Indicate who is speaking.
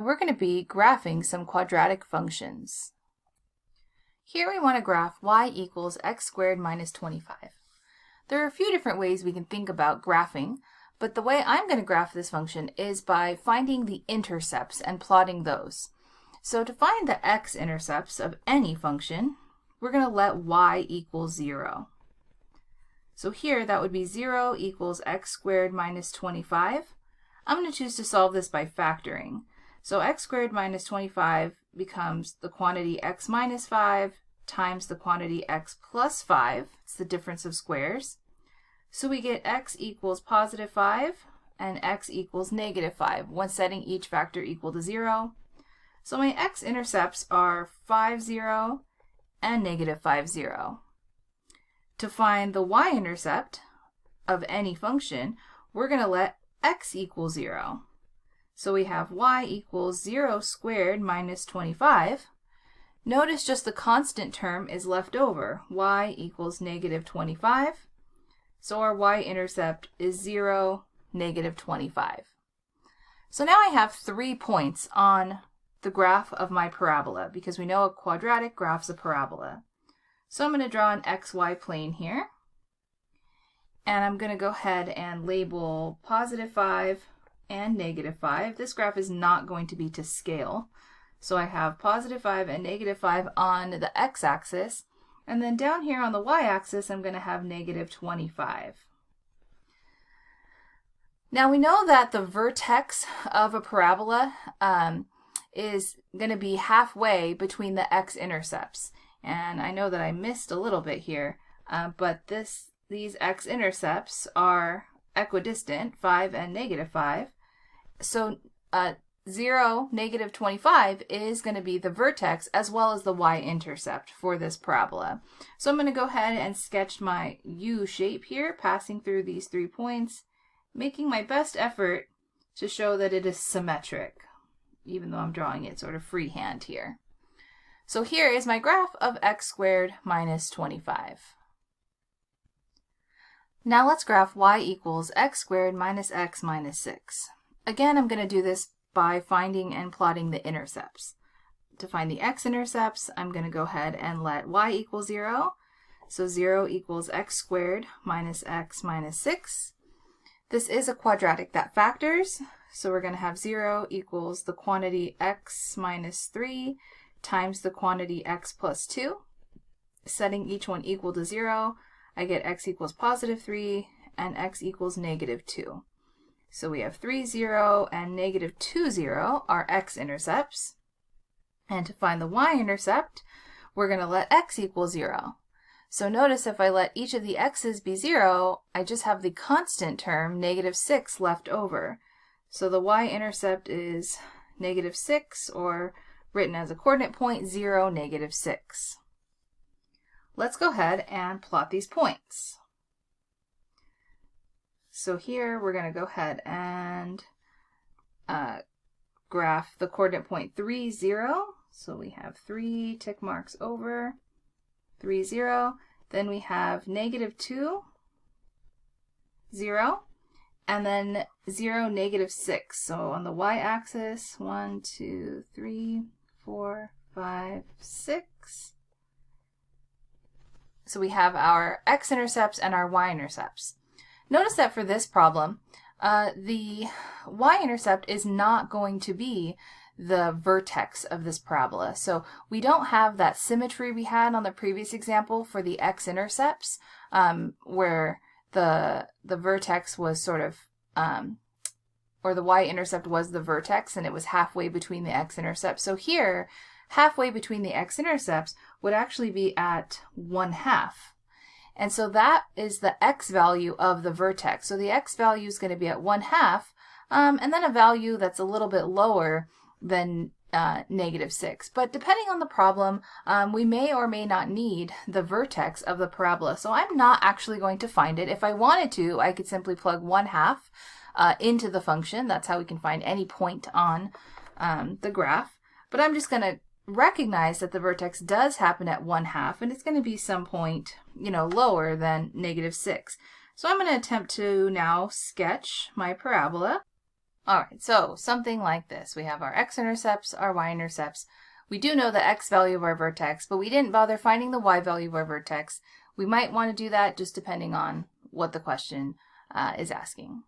Speaker 1: We're going to be graphing some quadratic functions. Here we want to graph y equals x squared minus 25. There are a few different ways we can think about graphing, but the way I'm going to graph this function is by finding the intercepts and plotting those. So to find the x-intercepts of any function, we're going to let y equal 0. So here that would be 0 equals x squared minus 25. I'm going to choose to solve this by factoring. So x squared minus 25 becomes the quantity x minus 5 times the quantity x plus 5. It's the difference of squares. So we get x equals positive 5 and x equals negative 5 when setting each factor equal to 0. So my x-intercepts are 5, 0 and negative 5, 0. To find the y-intercept of any function, we're going to let x equal 0. So we have y equals 0 squared minus 25. Notice just the constant term is left over. Y equals negative 25. So our y-intercept is 0, negative 25. So now I have 3 points on the graph of my parabola because we know a quadratic graphs a parabola. So I'm going to draw an xy plane here. And I'm going to go ahead and label positive 5 and negative 5. This graph is not going to be to scale. So I have positive 5 and negative 5 on the x-axis. And then down here on the y-axis, I'm going to have negative 25. Now we know that the vertex of a parabola is going to be halfway between the x-intercepts. And I know that I missed a little bit here, but these x-intercepts are equidistant, 5 and negative 5. So 0, negative 25 is going to be the vertex as well as the y-intercept for this parabola. So I'm going to go ahead and sketch my U shape here, passing through these 3 points, making my best effort to show that it is symmetric, even though I'm drawing it sort of freehand here. So here is my graph of x squared minus 25. Now let's graph y equals x squared minus x minus 6. Again, I'm going to do this by finding and plotting the intercepts. To find the x-intercepts, I'm going to go ahead and let y equal 0. So 0 equals x squared minus x minus 6. This is a quadratic that factors, so we're going to have 0 equals the quantity x minus 3 times the quantity x plus 2. Setting each one equal to 0, I get x equals positive 3 and x equals negative 2. So we have 3, 0 and negative 2, 0 are x-intercepts. And to find the y-intercept, we're going to let x equal 0. So notice if I let each of the x's be 0, I just have the constant term, negative 6, left over. So the y-intercept is negative 6, or written as a coordinate point, 0, negative 6. Let's go ahead and plot these points. So here we're going to go ahead and graph the coordinate point 3, 0. So we have 3 tick marks over, 3, 0. Then we have negative 2, 0. And then 0, negative 6. So on the y-axis, 1, 2, 3, 4, 5, 6. So we have our x-intercepts and our y-intercepts. Notice that for this problem, the y-intercept is not going to be the vertex of this parabola. So we don't have that symmetry we had on the previous example for the x-intercepts, where the vertex was sort of, or the y-intercept was the vertex and it was halfway between the x-intercepts. So here, halfway between the x-intercepts would actually be at 1/2. And so that is the x value of the vertex. So the x value is going to be at 1/2, and then a value that's a little bit lower than negative 6. But depending on the problem, we may or may not need the vertex of the parabola. So I'm not actually going to find it. If I wanted to, I could simply plug 1/2 into the function. That's how we can find any point on the graph. But I'm just going to recognize that the vertex does happen at 1/2, and it's going to be some point, lower than negative 6. So I'm going to attempt to now sketch my parabola. All right, so something like this. We have our x-intercepts, our y-intercepts. We do know the x value of our vertex, but we didn't bother finding the y value of our vertex. We might want to do that just depending on what the question is asking.